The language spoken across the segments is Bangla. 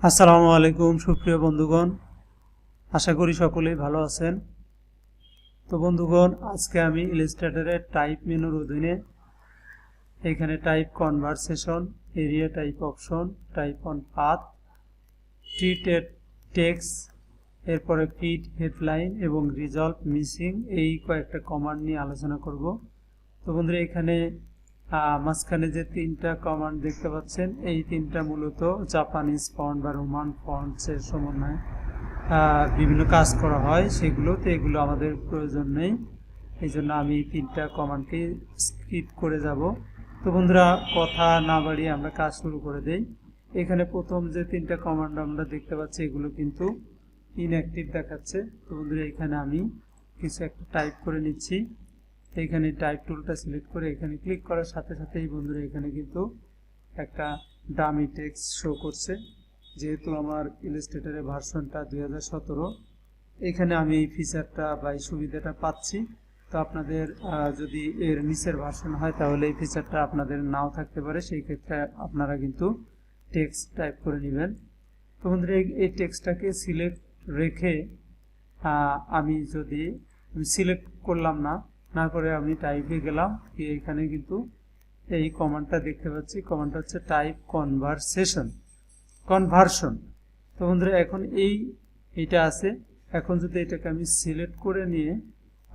আসসালামু আলাইকুম সুপ্রিয় বন্ধুগণ, আশা করি সকলেই ভালো আছেন। তো বন্ধুগণ, আজকে আমি ইলাস্ট্রেটরের টাইপ মেনুর অধীনে এখানে type conversation, area type option, type on path, treated text, এরপরে ফিট হেডলাইন এবং রিজলভ মিসিং এই কয়েকটা কমান্ড নিয়ে আলোচনা করব। তো বন্ধুরা, এখানে মাঝখানে যে তিনটা কমান্ড দেখতে পাচ্ছেন, এই তিনটা মূলত জাপানিজ ফন্ট বা রোমান ফন্টসের সমন্বয়ে বিভিন্ন কাজ করা হয়, সেগুলোতে এগুলো আমাদের প্রয়োজন নেই। এই জন্য আমি তিনটা কমান্ডকে স্কিপ করে যাব। তো বন্ধুরা, কথা না বাড়িয়ে আমরা কাজ শুরু করে দেই। এখানে প্রথম যে তিনটা কমান্ড আমরা দেখতে পাচ্ছি, এগুলো কিন্তু ইনঅ্যাক্টিভ দেখাচ্ছে। তো বন্ধুরা, এখানে আমি কিছু একটা টাইপ করে নিচ্ছি। এখানে টাইপ টুলটা সিলেক্ট করে এখানে ক্লিক করার সাথে সাথেই বন্ধুরা এখানে কিন্তু একটা ডামি টেক্সট শো করছে। যেহেতু আমার ইলাস্ট্রেটরের ভার্সনটা 2017, এখানে আমি এই ফিচারটা বা এই সুবিধাটা পাচ্ছি। তো আপনাদের যদি এর নিচের ভার্সন হয় তাহলে এই ফিচারটা আপনাদের নাও থাকতে পারে, সেই ক্ষেত্রে আপনারা কিন্তু টেক্সট টাইপ করে নেবেন। তো বন্ধুরা, এই টেক্সটটাকে সিলেক্ট রেখে আমি যদি সিলেক্ট করলাম না করে আমি টাইপে গেলাম, এখানে কিন্তু এই কমান্ডটা দেখতে পাচ্ছি। কমান্ডটা হচ্ছে টাইপ কনভার্সন। তো বন্ধুরা, এখন এইটা আছে। এখন যদি এটাকে আমি সিলেক্ট করে নিয়ে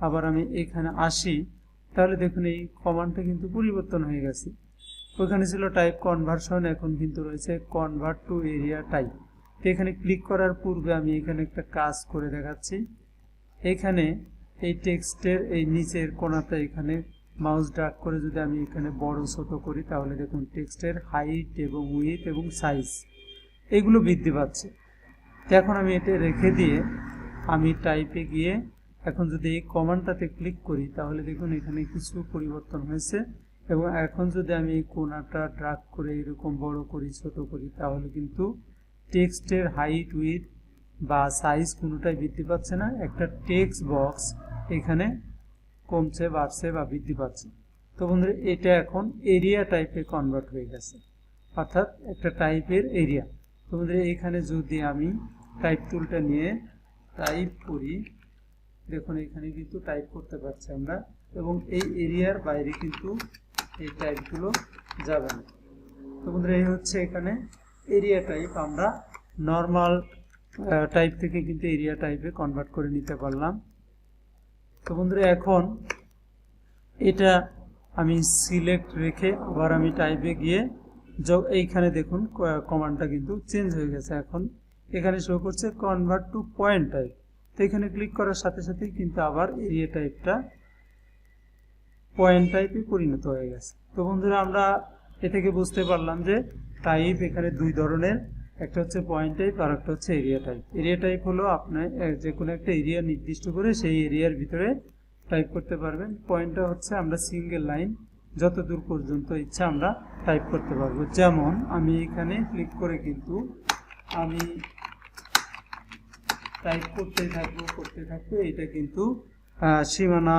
আবার আমি এখানে আসি, তাহলে দেখুন এই কমান্ডটা কিন্তু পরিবর্তন হয়ে গেছে। ওইখানে ছিল টাইপ কনভার্সন, এখন কিন্তু রয়েছে কনভার্ট টু এরিয়া টাইপ। তো এখানে ক্লিক করার পূর্বে আমি এখানে একটা কাজ করে দেখাচ্ছি। এখানে এই টেক্সটের এই নিচের কোণাতে এখানে মাউস ড্র্যাগ করে যদি আমি এখানে বড় ছোট করি, তাহলে দেখুন টেক্সটের হাইট এবং উইথ এবং সাইজ এগুলো বৃদ্ধি পাচ্ছে। তো এখন আমি এটা রেখে দিয়ে আমি টাইপে গিয়ে এখন যদি এই কমান্ডটাতে ক্লিক করি, তাহলে দেখুন এখানে কিছু পরিবর্তন হয়েছে। এবং এখন যদি আমি এই কোণাটা ড্র্যাগ করে এরকম বড় করি ছোট করি, তাহলে কিন্তু টেক্সটের হাইট উইথ বা সাইজ কোনোটাই বৃদ্ধি পাচ্ছে না। একটা টেক্সট বক্স এখানে কমছে, বাড়ছে বা বৃদ্ধি পাচ্ছে। তো বন্ধুরা, এটা এখন এরিয়া টাইপে কনভার্ট হয়ে গেছে, অর্থাৎ একটা টাইপের এরিয়া। তো বন্ধুরা, এখানে যদি আমি টাইপ টুলটা নিয়ে টাইপ করি, দেখুন এখানে কিন্তু টাইপ করতে পারছি আমরা, এবং এই এরিয়ার বাইরে কিন্তু এই টাইপগুলো যাবে না। তো বন্ধুরা, এই হচ্ছে এখানে এরিয়া টাইপ। আমরা নর্মাল টাইপ থেকে কিন্তু এরিয়া টাইপে কনভার্ট করে নিতে পারলাম। তো বন্ধুরা, এখন এটা আমি সিলেক্ট রেখে আবার আমি টাইপে গিয়ে এইখানে দেখুন কমান্ডটা কিন্তু চেঞ্জ হয়ে গেছে। এখন এখানে শো করছে কনভার্ট টু পয়েন্ট টাইপ। তো এখানে ক্লিক করার সাথে সাথেই কিন্তু আবার এরিয়া টাইপটা পয়েন্ট টাইপে পরিণত হয়ে গেছে। তো বন্ধুরা, আমরা এ থেকে বুঝতে পারলাম যে টাইপ এখানে দুই ধরনের, একটা হচ্ছে পয়েন্ট টাইপ আর একটা হচ্ছে এরিয়া টাইপ। এরিয়া টাইপ হলো আপনি যে কোনো একটা এরিয়া নির্দিষ্ট করে সেই এরিয়ার ভিতরে টাইপ করতে পারবেন। পয়েন্টটা হচ্ছে আমরা সিঙ্গেল লাইন যত দূর পর্যন্ত ইচ্ছা আমরা টাইপ করতে পারবো। যেমন আমি এখানে ক্লিক করে কিন্তু আমি টাইপ করতে থাকবো। এটা কিন্তু সীমানা,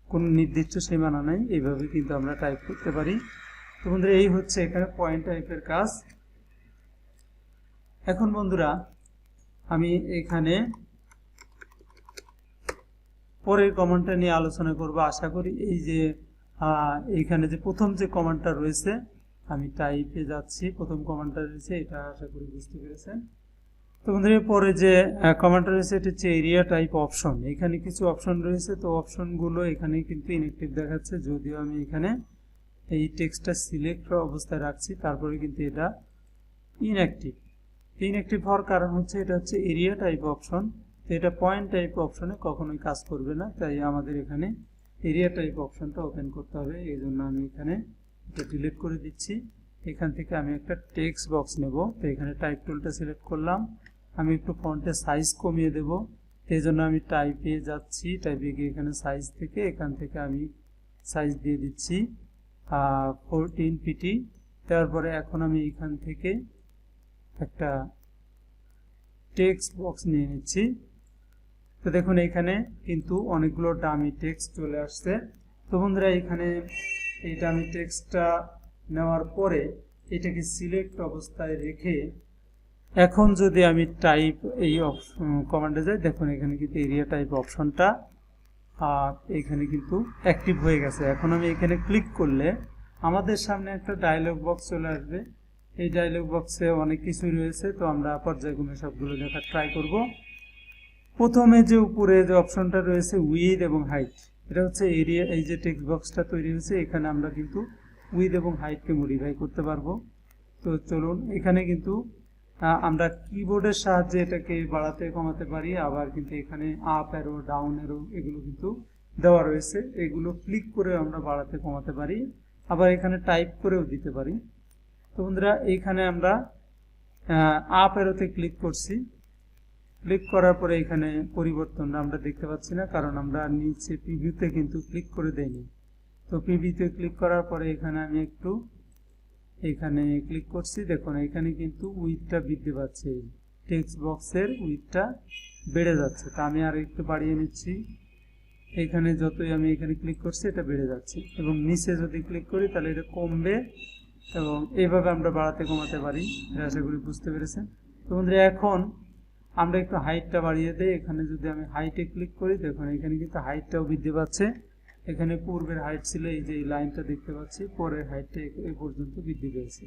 কোন নির্দিষ্ট সীমানা নেই, এইভাবে কিন্তু আমরা টাইপ করতে পারি। তো বন্ধুরা, এই হচ্ছে এখানে পয়েন্ট টাইপের কাজ। এখন বন্ধুরা, আমি এখানে পরের কমান্ডটা নিয়ে আলোচনা করব। আশা করি এই যে এইখানে যে প্রথম যে কমান্ডটা রয়েছে, আমি টাইপে যাচ্ছি, প্রথম কমান্ডটা রয়েছে, এটা আশা করি বুঝতে পেরেছেন। তো বন্ধুরা, পরে যে কমান্ডটা রয়েছে এটা হচ্ছে এরিয়া টাইপ অপশন। এখানে কিছু অপশন রয়েছে, তো অপশনগুলো এখানে কিন্তু ইনঅ্যাক্টিভ দেখাচ্ছে, যদিও আমি এখানে এই টেক্সটটা সিলেক্ট অবস্থায় রাখছি, তারপরে কিন্তু এটা ইনঅ্যাক্টিভ হওয়ার কারণ হচ্ছে এটা হচ্ছে এরিয়া টাইপ অপশন। তো এটা পয়েন্ট টাইপ অপশনে কখনোই কাজ করবে না, তাই আমাদের এখানে এরিয়া টাইপ অপশনটা ওপেন করতে হবে। এই জন্য আমি এখানে এটা ডিলিট করে দিচ্ছি। এখান থেকে আমি একটা টেক্সট বক্স নেব। তো এখানে টাইপ টুলটা সিলেক্ট করলাম, আমি একটু ফন্টের সাইজ কমিয়ে দেব। এই জন্য আমি টাইপে যাচ্ছি, টাইপে গিয়ে এখানে সাইজ থেকে এখান থেকে আমি সাইজ দিয়ে দিচ্ছি 14 পিটি। তারপরে এখন আমি এখান থেকে একটা টেক্সট বক্স নিয়ে নিচ্ছি। তো দেখুন এখানে কিন্তু অনেকগুলো ডামি টেক্সট চলে আসছে। তো বন্ধুরা, এখানে এই ডামি টেক্সটটা নেওয়ার পরে এটাকে সিলেক্ট অবস্থায় রেখে এখন যদি আমি টাইপ এই কমান্ডে যাই, দেখুন এখানে কিন্তু এরিয়া টাইপ অপশনটা এখানে কিন্তু অ্যাক্টিভ হয়ে গেছে। এখন আমি এখানে ক্লিক করলে আমাদের সামনে একটা ডায়লগ বক্স চলে আসবে। এই ডায়লগ বক্সে অনেক কিছুই রয়েছে, তো আমরা পর্যায়ক্রমে সবগুলো দেখার ট্রাই করব। প্রথমে যে উপরে যে অপশনটা রয়েছে উইথ এবং হাইট, এটা হচ্ছে এরিয়া। এই যে টেক্সট বক্সটা তৈরি হয়েছে, এখানে আমরা কিন্তু উইথ এবং হাইটকে মডিফাই করতে পারবো। তো চলুন, এখানে কিন্তু আমরা কিবোর্ডের সাহায্যে এটাকে বাড়াতে কমাতে পারি, আবার কিন্তু এখানে আপ অ্যারো ডাউন অ্যারো এগুলো কিন্তু দেওয়া রয়েছে। এগুলো ক্লিক করে আমরা বাড়াতে কমাতে পারি, আবার এখানে টাইপ করেও দিতে পারি। তো বন্ধুরা, এইখানে আমরা আপ অ্যারোতে ক্লিক করছি। ক্লিক করার পরে এখানে পরিবর্তন আমরা দেখতে পাচ্ছি না, কারণ আমরা নিচে প্রিভিউতে কিন্তু ক্লিক করে দেইনি। তো প্রিভিউতে ক্লিক করার পরে এখানে আমি একটু এখানে ক্লিক করছি। দেখুন এখানে কিন্তু উইথটা বৃদ্ধি পাচ্ছে, টেক্সট বক্সের উইথটা বেড়ে যাচ্ছে। তা আমি আর একটু বাড়িয়ে নিচ্ছি। এখানে যতই আমি এখানে ক্লিক করছি এটা বেড়ে যাচ্ছে, এবং নিচে যদি ক্লিক করি তাহলে এটা কমবে, এবং এইভাবে আমরা বাড়াতে কমাতে পারি। আশা করি বুঝতে পেরেছেন। তো বন্ধুরা, এখন আমরা একটু হাইটটা বাড়িয়ে দিই। এখানে যদি আমি হাইটে ক্লিক করি, দেখুন এখানে কিন্তু হাইটটাও বৃদ্ধি পাচ্ছে। এখানে পূর্বের হাইট ছিল এই যে এই লাইনটা দেখতে পাচ্ছি, পরের হাইটটা এই পর্যন্ত বৃদ্ধি পেয়েছে।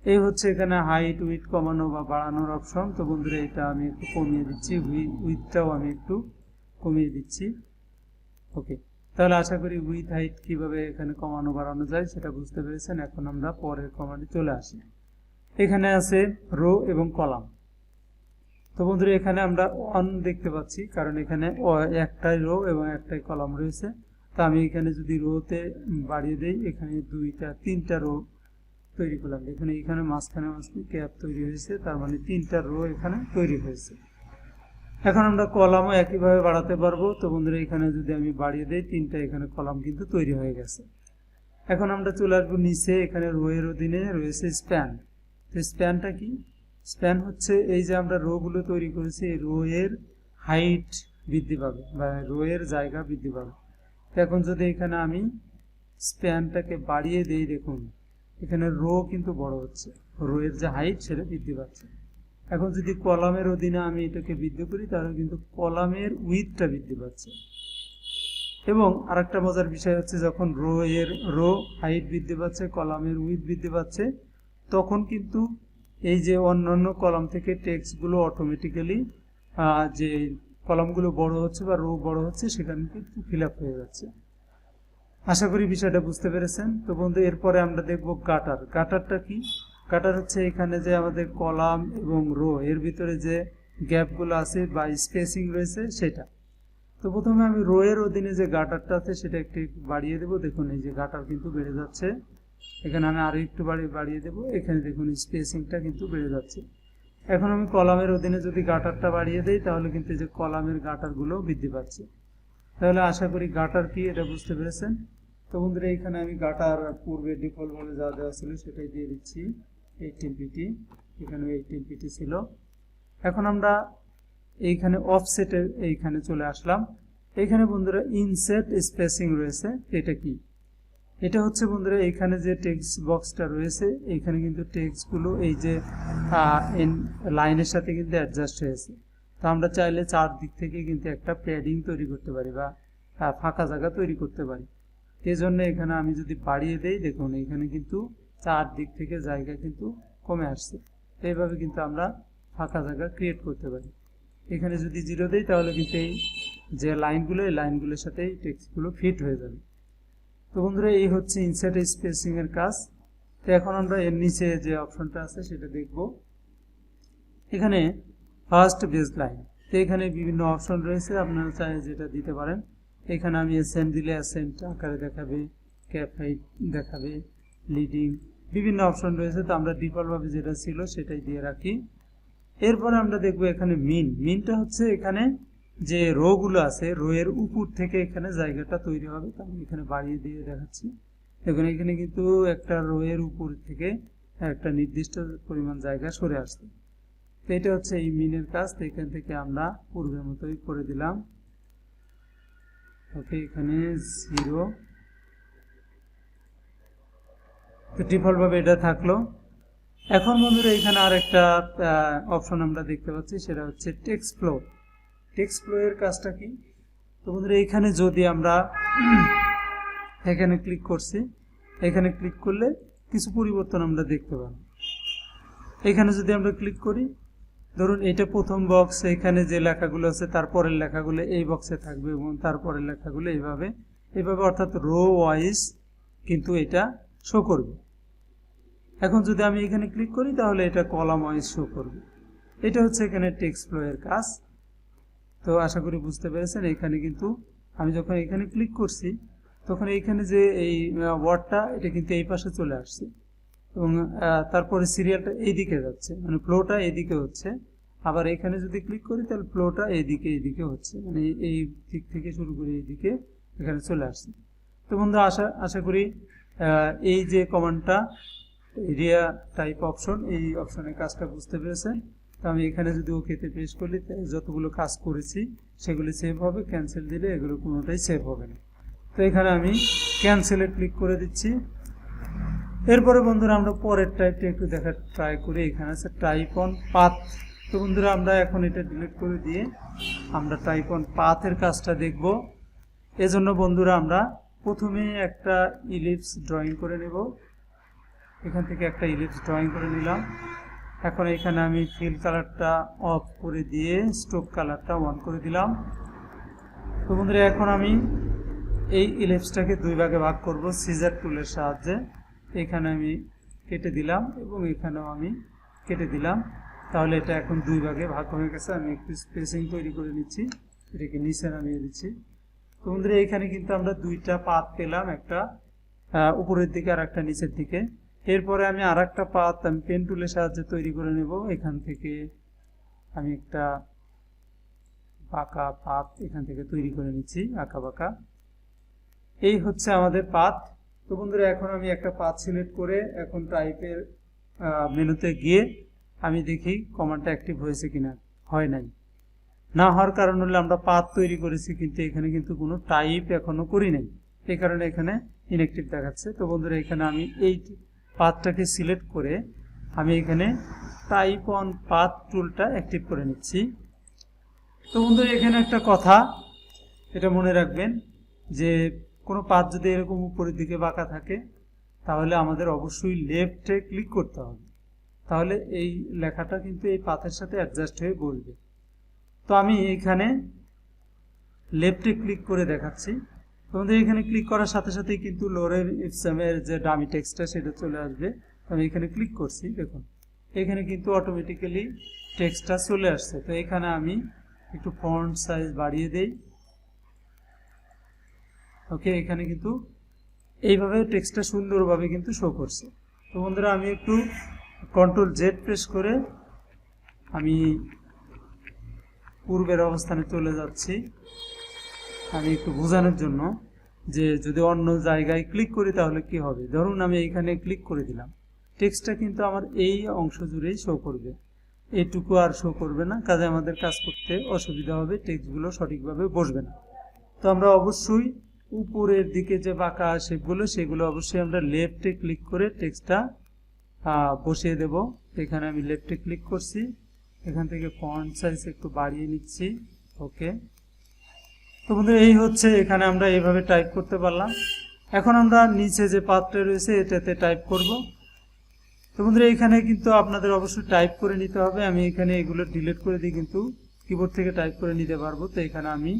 এই হচ্ছে এখানে হাইট উইথ কমানো বা বাড়ানোর অপশন। তো বন্ধুরা, এটা আমি একটু কমিয়ে দিচ্ছি, উইথটাও আমি একটু কমিয়ে দিচ্ছি। ওকে, তাহলে আশা করি উইথ হাইট কিভাবে এখানে কমানো বাড়ানো যায় সেটা বুঝতে পেরেছেন। এখন আমরা পরের কমান্ডে চলে আসি। এখানে আছে রো এবং কলাম। তো বন্ধুরা, এখানে আমরা অন দেখতে পাচ্ছি, কারণ এখানে একটাই রো এবং একটাই কলাম রয়েছে। তো আমি এখানে যদি রোতে বাড়িয়ে দেই, এখানে তিনটা রো তৈরি করলাম। দেখুন এখানে মাঝখানে গ্যাপ তৈরি হয়েছে, তার মানে তিনটা রো এখানে তৈরি হয়েছে। এখন আমরা কলামও একইভাবে বাড়াতে পারবো। তো বন্ধুরা, এখানে যদি আমি বাড়িয়ে দেই, তিনটা এখানে কলাম কিন্তু তৈরি হয়ে গেছে। এখন আমরা চলে আসবো নিচে। এখানে রো এর অধীনে রয়েছে স্প্যান। তো স্প্যানটা কি? স্প্যান হচ্ছে এই যে আমরা রো গুলো তৈরি করেছি, এই রো এর হাইট বৃদ্ধি পাবে বা রো এর জায়গা বৃদ্ধি পাবে। এখন যদি এখানে আমি স্প্যানটাকে বাড়িয়ে দেই, দেখুন এখানে রো কিন্তু বড় হচ্ছে, রো এর যে হাইট সেটা বৃদ্ধি পাচ্ছে। এখন যদি কলামের অধীনে আমি এটাকে বৃদ্ধি করি, তাহলে কিন্তু কলামের উইথটা বৃদ্ধি পাচ্ছে। এবং আরেকটা মজার বিষয় হচ্ছে, যখন রো হাইট বৃদ্ধি পাচ্ছে, কলামের উইথ বৃদ্ধি পাচ্ছে, তখন কিন্তু এই যে অন্যান্য কলাম থেকে টেক্সটগুলো অটোমেটিক্যালি যে কলামগুলো বড় হচ্ছে বা রো বড় হচ্ছে, সেখানে কিন্তু ফিল আপ হয়ে যাচ্ছে। আশা করি বিষয়টা বুঝতে পেরেছেন। তো বন্ধু, এরপরে আমরা দেখব গাটার। গাটারটা কি? গাটার হচ্ছে এখানে যে আমাদের কলাম এবং রো এর ভিতরে যে গ্যাপগুলো আছে বা স্পেসিং রয়েছে সেটা। তো প্রথমে আমি রো এর অধীনে যে গাটারটা আছে সেটা একটু বাড়িয়ে দেবো। দেখুন এই যে গাটার কিন্তু বেড়ে যাচ্ছে। এখানে আমি আরো একটু বাড়িয়ে দেবো। এখানে দেখুন স্পেসিংটা কিন্তু বেড়ে যাচ্ছে। এখন আমি কলামের অধীনে যদি গাটারটা বাড়িয়ে দেই, তাহলে কিন্তু যে কলামের গাটারগুলো বৃদ্ধি পাচ্ছে। তাহলে আশা করি গাটার কি এটা বুঝতে পেরেছেন। তো বন্ধুরা, এখানে আমি গাটার পূর্বে ডিফল্ট ভাবে যা দেওয়া ছিল সেটাই দিয়ে দিচ্ছি, 18 পিটি। এখানে 18 পিটি ছিল। এখন আমরা এইখানে অফসেটে এইখানে চলে আসলাম। এখানে বন্ধুরা ইনসেট স্পেসিং রয়েছে। এটা কি? এটা হচ্ছে বন্ধুরা, এখানে যে টেক্সট বক্সটা রয়েছে, এখানে কিন্তু টেক্সটগুলো এই যে লাইনের সাথে কিন্তু অ্যাডজাস্ট হয়েছে। তো আমরা চাইলে চারদিক থেকে কিন্তু একটা প্যাডিং তৈরি করতে পারি বা ফাঁকা জায়গা তৈরি করতে পারি। এই জন্য এখানে আমি যদি বাড়িয়ে দেই, দেখুন এখানে কিন্তু চারদিক থেকে জায়গা কিন্তু কমে আসছে। এইভাবে কিন্তু আমরা ফাঁকা জায়গা ক্রিয়েট করতে পারি। এখানে যদি 0 দেই, তাহলে কিন্তু এই যে লাইনগুলো, এই লাইনগুলোর সাথে এই টেক্সটগুলো ফিট হয়ে যাবে। তো বন্ধুরা, এই হচ্ছে ইনসার্ট স্পেসিং এর কাজ। তো এখন আমরা এর নিচে যে অপশনটা আছে সেটা দেখব। এখানে ফার্স্ট বেস লাইন। তো এখানে বিভিন্ন অপশন রয়েছে, আপনারা চাই যেটা দিতে পারেন। এখানে আমি অ্যাসেন্ট দিলে অ্যাসেন্ট আকারে দেখাবে, ক্যাপ হাইট দেখাবে, লিডিং, বিভিন্ন অপশন রয়েছে। তো আমরা ডিফল্টভাবে যেটা ছিল সেটাই দিয়ে রাখি। এরপরে আমরা দেখব এখানে মিনটা হচ্ছে এখানে যে রো গুলো আছে, রো এর উপর থেকে এখানে জায়গাটা তৈরি হবে। তো আমি এখানে বাড়িয়ে দিয়ে দেখাচ্ছি। দেখুন এখানে কিন্তু একটা রো এর উপর থেকে একটা নির্দিষ্ট পরিমাণ জায়গা সরে আসছে। তো এটা হচ্ছে এই মিনের কাজ। তো এখান থেকে আমরা পূর্বের মতোই করে দিলাম। ওকে, এখানে 0। তো ডিফল্ট ভাবে এটা থাকলো। এখন বন্ধুরা এখানে আরেকটা অপশন আমরা দেখতে পাচ্ছি, সেটা হচ্ছে টেক্সট ফ্লো। টেক্সট ফ্লো এর কাজটা কি? তো বন্ধুরা এখানে যদি আমরা এখানে ক্লিক করছি, এখানে ক্লিক করলে কিছু পরিবর্তন আমরা দেখতে পাবো। এখানে যদি আমরা ক্লিক করি, ধরুন এটা প্রথম বক্স, এখানে যে লেখাগুলো আছে তারপরের লেখাগুলো এই বক্সে থাকবে এবং তারপরের লেখাগুলো এইভাবে অর্থাৎ রো ওয়াইজ কিন্তু এটা শো করবে। এখন যদি আমি এখানে ক্লিক করি তাহলে এটা কলাম ওয়াইজ শো করবে। এটা হচ্ছে এখানে টেক্সট ফ্লো এর কাজ। তো আশা করি বুঝতে পেরেছেন। এখানে কিন্তু আমি যখন এখানে ক্লিক করছি তখন এইখানে যে এই ওয়ার্ডটা এটা কিন্তু এই পাশে চলে আসছে এবং তারপরে সিরিয়ালটা এইদিকে যাচ্ছে, মানে ফ্লোটা এইদিকে হচ্ছে। আবার এখানে যদি ক্লিক করি তাহলে ফ্লোটা এইদিকে হচ্ছে, মানে এই দিক থেকে শুরু করে এইদিকে এখানে চলে আসছে। তো বন্ধু আশা করি এই যে কমান্ডটা এরিয়া টাইপ অপশন, এই অপশনের কাজটা বুঝতে পেরেছেন। তো আমি এখানে যদি ওকেতে প্রেস করি যতগুলো কাজ করেছি সেগুলি সেভ হবে, ক্যান্সেল দিলে এগুলো কোনোটাই সেভ হবে না। তো এখানে আমি ক্যান্সেলে ক্লিক করে দিচ্ছি। এরপরে বন্ধুরা আমরা পরের টাইপটা একটু দেখার ট্রাই করি। এখানে আছে টাইপ অন পাথ। তো বন্ধুরা আমরা এখন এটা ডিলিট করে দিয়ে আমরা টাইপ অন পাথের কাজটা দেখব। এজন্য বন্ধুরা আমরা প্রথমে একটা ইলিপস ড্রয়িং করে নেব। এখান থেকে একটা ইলিপস ড্রয়িং করে নিলাম। এখন এখানে আমি ফিল কালারটা অফ করে দিয়ে স্ট্রোক কালারটা অন করে দিলাম। তো বন্ধুরা এখন আমি এই ইলিপসটাকে দুই ভাগে ভাগ করব সিজার টুলের সাহায্যে। এখানে আমি কেটে দিলাম এবং এখানেও আমি কেটে দিলাম। তাহলে এটা এখন দুই ভাগে ভাগ হয়ে গেছে। আমি একটু স্পেসিং তৈরি করে নিচ্ছি, এটাকে নিচে নামিয়ে দিচ্ছি। তো বন্ধুরা এখানে কিন্তু আমরা দুইটা পাত পেলাম, একটা উপরের দিকে আর একটা নিচের দিকে। এরপরে আমি আর একটা পাত আমি পেন টুলের সাহায্যে তৈরি করে নেব। এখান থেকে আমি একটা বাঁকা পাত এখান থেকে তৈরি করে নিচ্ছি, আঁকা বাঁকা। এই হচ্ছে আমাদের পাত। তো বন্ধুরা এখন আমি একটা পাত সিলেক্ট করে এখন টাইপের মেনুতে গিয়ে আমি দেখি কমান্ডটা অ্যাক্টিভ হয়েছে কিনা। হয় নাই। না হওয়ার কারণ হলো আমরা পাত তৈরি করেছি কিন্তু এখানে কিন্তু কোনো টাইপ এখনো করি নাই, এই কারণে এখানে ইনঅ্যাক্টিভ দেখাচ্ছে। তো বন্ধুরা এখানে আমি এই পাতটাকে সিলেক্ট করে আমি এখানে টাইপ অন পাত টুলটা অ্যাক্টিভ করে নিচ্ছি। তো বন্ধুরা এখানে একটা কথা এটা মনে রাখবেন যে কোনো পাত যদি এরকম উপরের দিকে বাঁকা থাকে তাহলে আমাদের অবশ্যই লেফটে ক্লিক করতে হবে, তাহলে এই লেখাটা কিন্তু এই পাতের সাথে অ্যাডজাস্ট হয়ে বসবে। তো আমি এখানে লেফটে ক্লিক করে দেখাচ্ছি। তোমাদের এখানে ক্লিক করার সাথে সাথেই কিন্তু লোরেল ইপসামের যে ডামি টেক্সটটা সেটা চলে আসবে। আমি এখানে ক্লিক করছি, দেখুন এখানে কিন্তু অটোমেটিক্যালি টেক্সটটা চলে আসছে। তো এখানে আমি একটু ফন্ট সাইজ বাড়িয়ে দেই। ওকে, এখানে কিন্তু এইভাবে টেক্সটটা সুন্দরভাবে কিন্তু শো করছে। তো বন্ধুরা আমি একটু কন্ট্রোল জেড প্রেস করে আমি পূর্বের অবস্থানে চলে যাচ্ছি। আমি একটু বোঝানোর জন্য যে যদি অন্য জায়গায় ক্লিক করি তাহলে কি হবে। ধরুন আমি এইখানে ক্লিক করে দিলাম, টেক্সটটা কিন্তু আমার এই অংশ জুড়েই শো করবে, এইটুকু আর শো করবে না। কাজে আমাদের কাজ করতে অসুবিধা হবে, টেক্সটগুলো সঠিকভাবে বসবে না। তো আমরা অবশ্যই উপরের দিকে যে বাঁকা শেপগুলো সেগুলো অবশ্যই আমরা লেফটে ক্লিক করে টেক্সটটা বসিয়ে দেব। এখানে আমি লেফটে ক্লিক করছি, এখান থেকে ফন্ট সাইজ একটু বাড়িয়ে নিচ্ছি। ওকে, তো বন্ধুরা এই হচ্ছে এখানে আমরা এইভাবে টাইপ করতে পারলাম। এখন আমরা নিচে যে পাতটা রয়েছে এটাতে টাইপ করব। তো বন্ধুরা এখানে কিন্তু আপনাদের অবশ্যই টাইপ করে নিতে হবে। আমি এখানে এগুলো ডিলিট করে দিই, কিন্তু কিবোর্ড থেকে টাইপ করে নিতে পারবো। তো এখানে আমি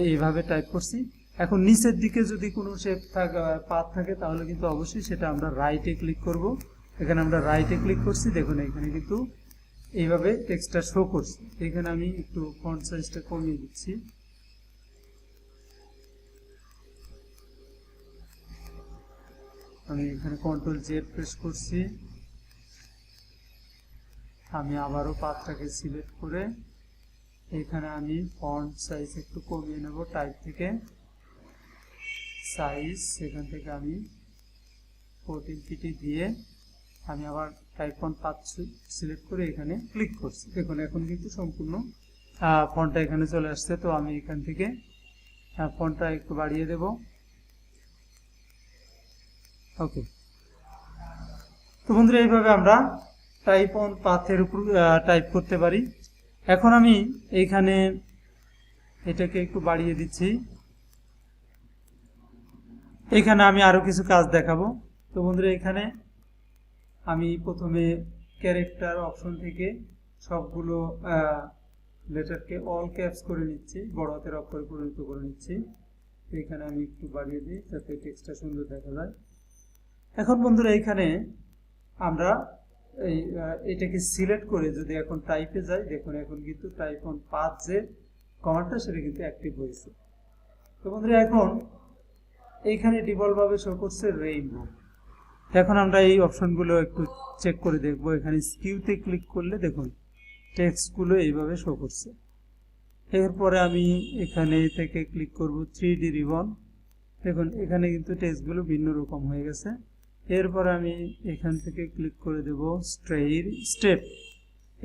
এইভাবে টাইপ করছি। এখন নিচের দিকে যদি কোনো শেপ থাকে পাত থাকে তাহলে কিন্তু অবশ্যই সেটা আমরা রাইটে ক্লিক করব। এখানে আমরা রাইটে ক্লিক করছি, দেখুন এখানে কিন্তু এইভাবে টেক্সটটা শো করছে। এখানে আমি একটু ফন্ট সাইজটা কমিয়ে দিচ্ছি। আমি এখানে কন্ট্রোল জেড প্রেস করছি। আমি আবারও পাতটাকে সিলেক্ট করে এখানে আমি ফন্ট সাইজ একটু কমিয়ে নেব, টাইপ থেকে সাইজ সেখান থেকে আমি 14 পিটি দিয়ে আমি আবার টাইপ ফন্ট পাত সিলেক্ট করে এখানে ক্লিক করছি। দেখুন এখন কিন্তু সম্পূর্ণ ফন্টটা এখানে চলে আসছে। তো আমি এখান থেকে ফন্টটা একটু বাড়িয়ে দেব। ওকে, তো তো বন্ধুরা এইভাবে আমরা টাইপ অন পাথের উপর টাইপ করতে পারি। এখন আমি এইখানে এটাকে একটু বাড়িয়ে দিচ্ছি। এখানে আমি আরো কিছু কাজ দেখাবো। তো বন্ধুরা এখানে আমি প্রথমে ক্যারেক্টার অপশন থেকে সবগুলো লেটারকে অল ক্যাপস করে নিচ্ছি, বড় হাতের অক্ষরে পরিণত করে নিচ্ছি। এখানে আমি একটু বাড়িয়ে দিই যাতে টেক্সটটা সুন্দর দেখা যায়। এখন বন্ধুরা এখানে আমরা এটাকে সিলেক্ট করে যদি এখন টাইপে যাই, দেখুন এখন কিন্তু টাইপ অন পাথ যে কমান্ডটা সেটা কিন্তু অ্যাক্টিভ হয়েছে। তো বন্ধুরা এখন এইখানে ডিফল্ট ভাবে শো করছে রেইনবো। এখন আমরা এই অপশনগুলো একটু চেক করে দেখব। এখানে স্কিউতে ক্লিক করলে দেখুন টেক্সটগুলো এইভাবে শো করছে। এরপরে আমি এখানে থেকে ক্লিক করব 3D রিবন। দেখুন এখানে কিন্তু টেক্সটগুলো ভিন্ন রকম হয়ে গেছে। এরপরে আমি এখান থেকে ক্লিক করে দেব স্টেপ।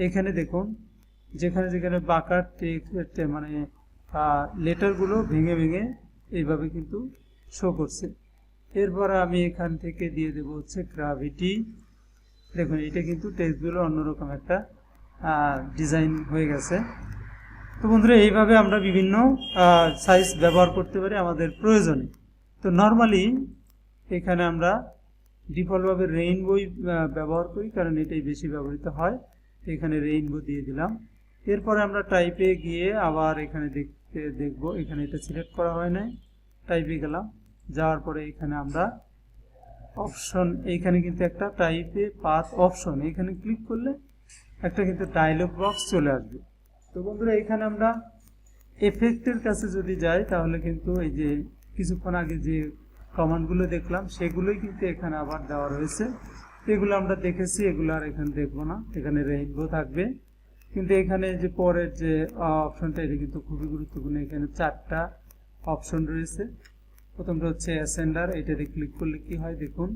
এখানে দেখুন যেখানে যেখানে বাঁকা টেক্সট মানে লেটারগুলো ভেঙে ভেঙে এইভাবে কিন্তু শো করছে। এরপর আমি এখান থেকে দিয়ে দেব হচ্ছে গ্রাভিটি। দেখুন এটা কিন্তু টেক্সটগুলো অন্যরকম একটা ডিজাইন হয়ে গেছে। তো বন্ধুরা এইভাবে আমরা বিভিন্ন সাইজ ব্যবহার করতে পারি আমাদের প্রয়োজনে। তো নর্মালি এখানে আমরা ডিফল্টভাবে রেইনবোই ব্যবহার করি, কারণ এটাই বেশি ব্যবহৃত হয়। এখানে রেইনবো দিয়ে দিলাম। এরপরে আমরা টাইপে গিয়ে আবার এখানে দেখব। এখানে এটা সিলেক্ট করা হয় নাই, টাইপে গেলাম। যাওয়ার পরে এখানে আমরা অপশন, এইখানে কিন্তু একটা টাইপে পাথ অপশন, এখানে ক্লিক করলে একটা কিন্তু ডায়লগ বক্স চলে আসবে। তো বন্ধুরা এখানে আমরা এফেক্টের কাছে যদি যাই তাহলে কিন্তু এই যে কিছুক্ষণ আগে যে কমান্ডগুলো দেখলাম সেগুলোই কিন্তু এখানে আবার দেওয়া রয়েছে। এগুলো আমরা দেখেছি, এগুলো আর এখানে দেখবো না। এখানে রেইনবো থাকবে, কিন্তু এখানে যে পরের যে অপশনটা এটা কিন্তু খুবই গুরুত্বপূর্ণ। এখানে 4টা অপশন রয়েছে। প্রথমটা হচ্ছে অ্যাসেন্ডার। এটাতে ক্লিক করলে কি হয় দেখুন,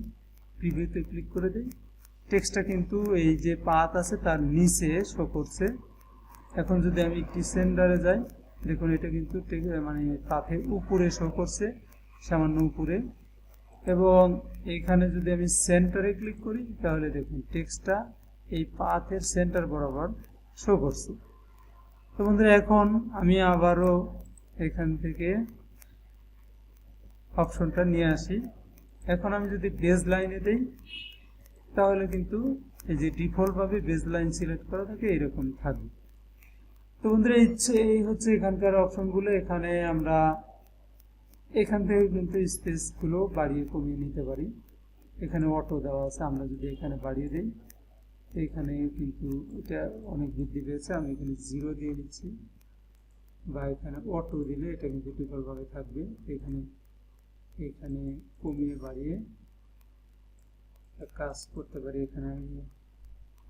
প্রিভিউতে ক্লিক করে দেই, টেক্সটটা কিন্তু এই যে পাথ আছে তার নিচে শো করছে। এখন যদি আমি ডিসেন্ডারে যাই, দেখুন এটা কিন্তু মানে পাথের উপরে শো করছে, সামান্য উপরে। এবং এইখানে যদি আমি সেন্টারে ক্লিক করি তাহলে দেখুন টেক্সটটা এই পাথের সেন্টার বরাবর শো করছে। তো বন্ধুরা এখন আমি আবারও এখান থেকে অপশনটা নিয়ে আসি। এখন আমি যদি বেজ লাইনে দেই তাহলে কিন্তু এই যে ডিফল্টভাবে বেজ লাইন সিলেক্ট করা থাকে এরকম থাকবে। তো বন্ধুরা এই হচ্ছে এখানকার অপশনগুলো। এখানে আমরা এখান থেকে কিন্তু স্পেসগুলো বাড়িয়ে কমিয়ে নিতে পারি। এখানে অটো দেওয়া আছে, আমরা যদি এখানে বাড়িয়ে দিই এখানে কিন্তু এটা অনেক বৃদ্ধি পেয়েছে। আমি এখানে 0 দিয়ে দিচ্ছি, বা এখানে অটো দিলে এটা কিন্তু ডিফল্টভাবে থাকবে। এখানে কমিয়ে বাড়িয়ে কাজ করতে পারি। এখানে আমি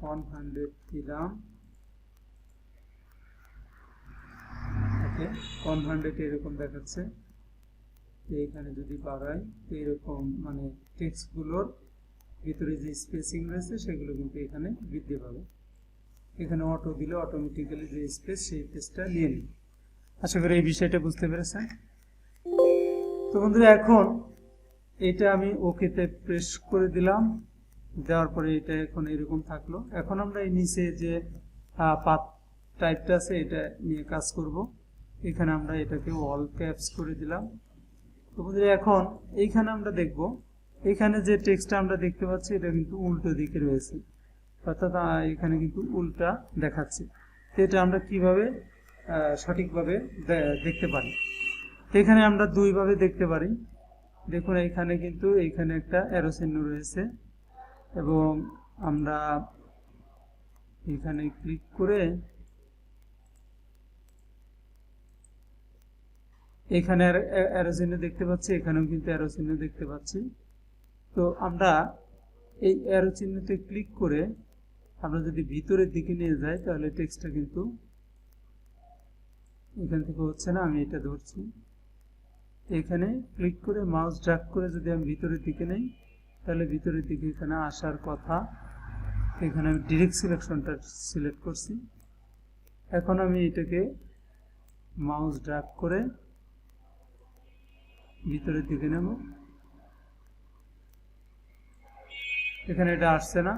100 দিলাম, 100 এরকম দেখাচ্ছে। এখানে যদি বাড়াই এরকম মানে টেক্সটগুলোর ভিতরে যে স্পেসিং রয়েছে সেগুলো কিন্তু এখানে বৃদ্ধি পাবে। এখানে অটো দিলে অটোমেটিক্যালি যে স্পেস সেই স্পেসটা নিয়ে নেবে। আশা করি এই বিষয়টা বুঝতে পেরেছেন। তো বন্ধুরা এখন এটা আমি ওকেতে প্রেস করে দিলাম, দেওয়ার পরে এটা এখন এরকম থাকলো। এখন আমরা এই নিচে যে পাথ টাইপটা আছে এটা নিয়ে কাজ করব। এখানে আমরা এটাকে অল ক্যাপস করে দিলাম। তো বন্ধুরা এখন এইখানে আমরা দেখব, এখানে যে টেক্সটটা আমরা দেখতে পাচ্ছি এটা কিন্তু উল্টো দিকে রয়েছে, অর্থাৎ এখানে কিন্তু উল্টা দেখাচ্ছে। তো এটা আমরা কিভাবে সঠিকভাবে দেখতে পারি? এখানে আমরা দুইভাবে দেখতে পারি। দেখুন এখানে কিন্তু এইখানে একটা অ্যারো চিহ্ন রয়েছে, এবং আমরা এখানে ক্লিক করে এখানে অ্যারো চিহ্ন দেখতে পাচ্ছি, এখানেও কিন্তু অ্যারো চিহ্ন দেখতে পাচ্ছি। তো আমরা এই অ্যারো চিহ্নতে ক্লিক করে আমরা যদি ভিতরের দিকে নিয়ে যাই তাহলে টেক্সটটা কিন্তু এখান থেকে হচ্ছে না। আমি এটা ধরছি, এখানে ক্লিক করে মাউস ড্র্যাগ করে যদি আমি ভিতরের দিকে নেই তাহলে ভিতরের দিকে এখানে আসার কথা। এখানে আমি ডিরেক্ট সিলেকশনটা সিলেক্ট করছি। এখন আমি এটাকে মাউস ড্র্যাগ করে ভিতরের দিকে নেব। এখানে এটা আসছে না।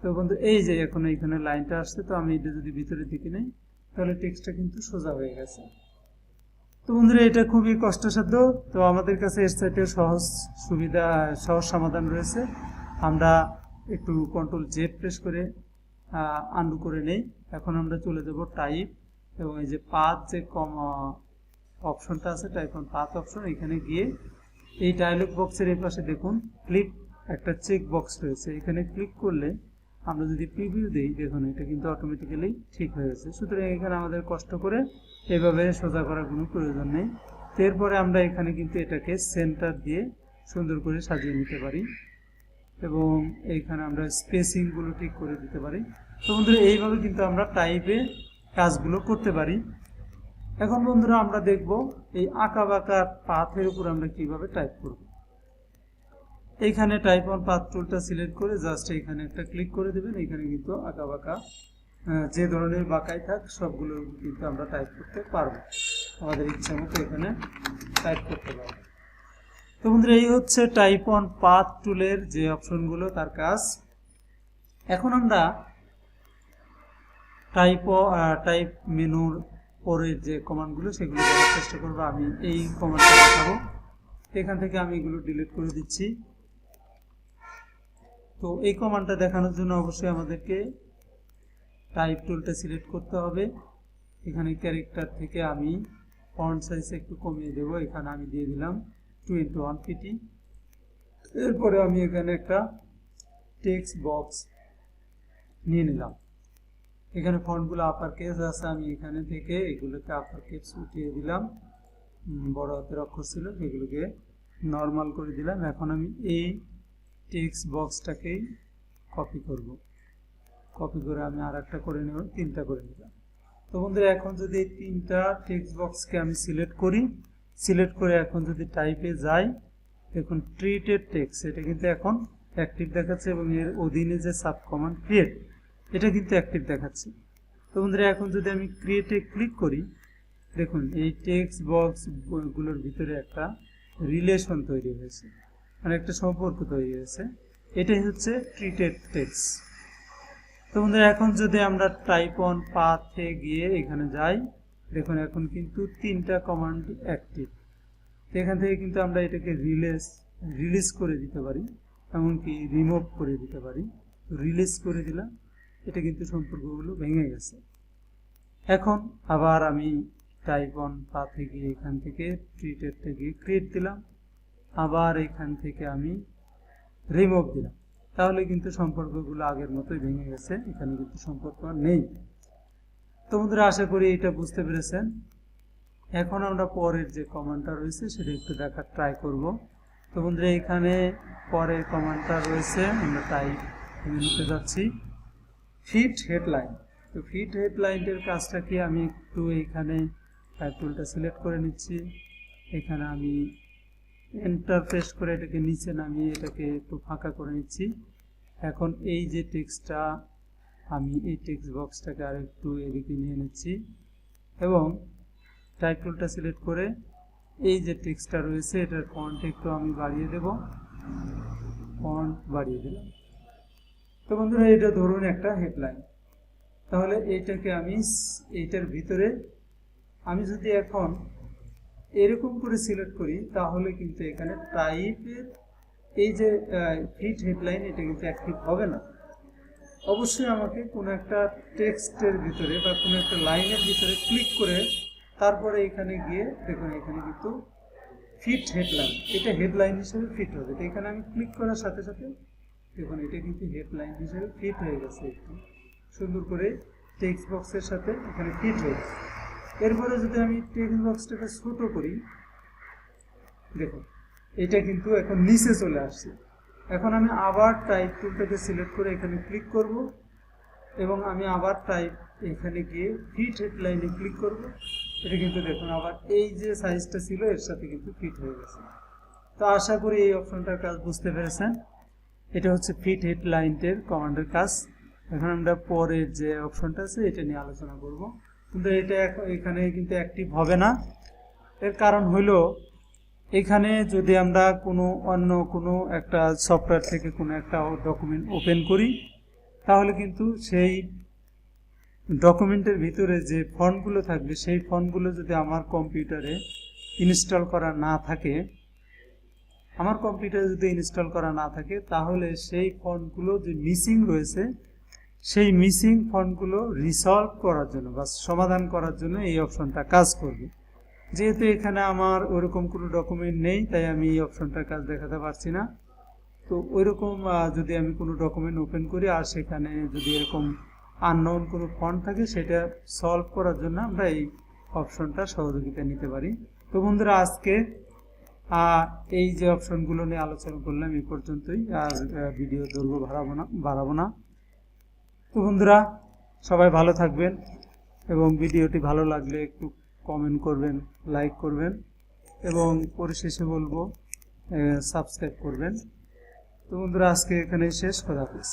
তো বন্ধু এই যে এখন এখানে লাইনটা আসছে, তো আমি এটা যদি ভিতরের দিকে নেই তাহলে টেক্সটটা কিন্তু সোজা হয়ে গেছে। তো বন্ধুরা এটা খুবই কষ্টসাধ্য, তো আমাদের কাছে এর চাইতে সহজ সমাধান রয়েছে। আমরা একটু কন্ট্রোল জেড প্রেস করে আন্ডু করে নেই। এখন আমরা চলে যাব টাইপ, এবং এই যে পাথ যে অপশনটা আছে, টাইপ অন পাথ অপশন, এখানে গিয়ে এই ডায়লগ বক্সের এই পাশে দেখুন ক্লিক একটা চেক বক্স রয়েছে, এখানে ক্লিক করলে আমরা যদি প্রিভিউ দিই, দেখুন এটা কিন্তু অটোমেটিক্যালি ঠিক হয়ে গেছে। সুতরাং এখানে আমাদের কষ্ট করে এভাবে সোজা করার কোনো প্রয়োজন নেই। এরপরে আমরা এখানে কিন্তু এটাকে সেন্টার দিয়ে সুন্দর করে সাজিয়ে নিতে পারি, এবং এইখানে আমরা স্পেসিংগুলো ঠিক করে দিতে পারি। তো বন্ধুরা এইভাবে কিন্তু আমরা টাইপে কাজগুলো করতে পারি। এখন বন্ধুরা আমরা দেখব এই আঁকা বাঁকা পাথের উপর আমরা কিভাবে টাইপ করব। এইখানে টাইপ অন পাথ টুলটা সিলেক্ট করে জাস্ট এখানে একটা ক্লিক করে দেবেন। এখানে কিন্তু আঁকা বাঁকা যে ধরনের বাঁকাই থাক সবগুলো কিন্তু আমরা টাইপ করতে পারবো, আমাদের ইচ্ছা মতো এখানে টাইপ করতে পারবো। তো বন্ধুরা এই হচ্ছে টাইপ অন পাথ টুলের যে অপশনগুলো তার কাজ। এখন আমরা টাইপ মেনুর পরের যে কমান্ডগুলো সেগুলো দেওয়ার চেষ্টা করবো। আমি এই কমান্ডটা দেখাবো, এখান থেকে আমি এগুলো ডিলিট করে দিচ্ছি। তো এই কমান্ডটা দেখানোর জন্য অবশ্যই আমাদেরকে টাইপ টুলটা সিলেক্ট করতে হবে। এখানে ক্যারেক্টার থেকে আমি ফন্ট সাইজ একটু কমিয়ে দেবো, এখানে আমি দিয়ে দিলাম 2:1 pt। এরপরে আমি এখানে একটা টেক্সট বক্স নিয়ে নিলাম। এখানে ফন্টগুলো আপার কেস আছে, আমি এখানে থেকে এগুলোকে আপার কেস উঠিয়ে দিলাম, বড় হাতের অক্ষর ছিল সেগুলোকে নর্মাল করে দিলাম। এখন আমি এই টেক্সট বক্সটাকেই কপি করব, কপি করে আমি আর একটা করে নেব, 3টা করে নিলাম। তো বন্ধুরা এখন যদি এই 3টা টেক্সট বক্সকে আমি সিলেক্ট করি, সিলেক্ট করে এখন যদি টাইপে যাই, দেখুন ট্রিটেড টেক্সট এটা কিন্তু এখন অ্যাক্টিভ দেখাচ্ছে, এবং এর অধীনে যে সাব কমান্ড ক্রিয়েট এটা কিন্তু অ্যাক্টিভ দেখাচ্ছে। তো বন্ধুরা এখন যদি আমি ক্রিয়েটে ক্লিক করি, দেখুন এই টেক্সট বক্স গুলোর ভিতরে একটা রিলেশন তৈরি হয়েছে, মানে একটা সম্পর্ক তৈরি হয়েছে। এটাই হচ্ছে ট্রিটেড টেক্সট। তো বন্ধুরা এখন যদি আমরা টাইপ অন পাথে গিয়ে এখানে যাই, দেখুন এখন কিন্তু 3টা কমান্ড অ্যাক্টিভ। এখান থেকে কিন্তু আমরা এটাকে রিলিজ করে দিতে পারি, এমনকি রিমুভ করে দিতে পারি। রিলিজ করে দিলাম, এটা কিন্তু সম্পর্কগুলো ভেঙে গেছে। এখন আবার আমি টাইপ অন পাথে গিয়ে এখান থেকে ট্রিটেডটা গিয়ে ক্রিয়েট দিলাম, আবার এখান থেকে আমি রিমুভ দিলাম, তাহলে কিন্তু সম্পর্কগুলো আগের মতোই ভেঙে গেছে, এখানে কিন্তু সম্পর্ক নেই। তো বন্ধুরা আশা করি এটা বুঝতে পেরেছেন। এখন আমরা পরের যে কমান্ডটা রয়েছে সেটা একটু দেখার ট্রাই করব। তো বন্ধুরা এখানে পরের কমান্ডটা রয়েছে, আমরা টাইপ মেনুতে যাচ্ছি, ফিট হেডলাইন। তো ফিট হেডলাইনের কাজটা কি, আমি একটু এখানে টাইপ টুলটা সিলেক্ট করে নিচ্ছি, এখানে আমি এন্টার প্রেস করে এটাকে নিচে নামিয়ে এটাকে একটু ফাঁকা করে নিচ্ছি। এখন এই যে টেক্সটটা, আমি এই টেক্সট বক্সটাকে আর একটু এদিকে নিয়ে নিচ্ছি, এবং টাইপ টুলটা সিলেক্ট করে এই যে টেক্সটটা রয়েছে এটার ফন্ট একটু আমি বাড়িয়ে দেব, ফন্ট বাড়িয়ে দিলাম। তো বন্ধুরা এটা ধরুন একটা হেডলাইন, তাহলে এইটাকে আমি এইটার ভিতরে আমি যদি এখন এরকম করে সিলেক্ট করি, তাহলে কিন্তু এখানে টাইপের এই যে ফিট হেডলাইন এটা কিন্তু অ্যাক্টিভ হবে না। অবশ্যই আমাকে কোনো একটা টেক্সটের ভিতরে বা কোনো একটা লাইনের ভিতরে ক্লিক করে তারপরে এখানে গিয়ে দেখুন এখানে কিন্তু ফিট হেডলাইন, এটা হেডলাইন হিসেবে ফিট হবে। তো এখানে আমি ক্লিক করার সাথে সাথে দেখুন এটা কিন্তু হেডলাইন হিসেবে ফিট হয়ে গেছে, একটু সুন্দর করে টেক্সট বক্সের সাথে এখানে ফিট হয়ে গেছে। এরপরে যদি আমি টেক্সট বক্সটাকে ছোট করি, দেখুন এটা কিন্তু এখন নিচে চলে আসছে। এখন আমি আবার টাইপ টুলটাকে সিলেক্ট করে এখানে ক্লিক করব, এবং আমি আবার টাইপ এখানে গিয়ে ফিট হেডলাইনে ক্লিক করব। এটা কিন্তু দেখুন আবার এই যে সাইজটা ছিল এর সাথে কিন্তু ফিট হয়ে গেছে। তো আশা করি এই অপশনটার কাজ বুঝতে পেরেছেন। এটা হচ্ছে ফিট হেডলাইনের কমান্ডের কাজ। এখন আমরা পরের যে অপশনটা আছে এটা নিয়ে আলোচনা করব, কিন্তু এটা এখানে কিন্তু অ্যাক্টিভ হবে না। এর কারণ হলো এখানে যদি আমরা অন্য কোনো একটা সফটওয়্যার থেকে কোনো একটা ডকুমেন্ট ওপেন করি, তাহলে কিন্তু সেই ডকুমেন্টের ভিতরে যে ফন্টগুলো থাকবে সেই ফন্টগুলো যদি আমার কম্পিউটারে ইনস্টল করা না থাকে, তাহলে সেই ফন্টগুলো যে মিসিং রয়েছে সেই মিসিং ফন্টগুলো রিসলভ করার জন্য বা সমাধান করার জন্য এই অপশনটা কাজ করবে। যেহেতু এখানে আমার ওরকম কোনো ডকুমেন্ট নেই, তাই আমি এই অপশনটার কাজ দেখাতে পারছি না। তো ওইরকম যদি আমি কোনো ডকুমেন্ট ওপেন করি আর সেখানে যদি এরকম আননোন কোনো ফন্ট থাকে, সেটা সলভ করার জন্য আমরা এই অপশনটা সহযোগিতা নিতে পারি। তো বন্ধুরা, আজকে এই যে অপশনগুলো নিয়ে আলোচনা করলাম এই পর্যন্তই, আর ভিডিও দৈর্ঘ্য বাড়াবো না। তো বন্ধুরা, সবাই ভালো থাকবেন এবং ভিডিওটি ভালো লাগলে একটু কমেন্ট করবেন, লাইক করবেন এবং পরিশেষে বলবো সাবস্ক্রাইব করবেন। তো বন্ধুরা, আজকে এখানেই শেষ। খোদা হাফেজ।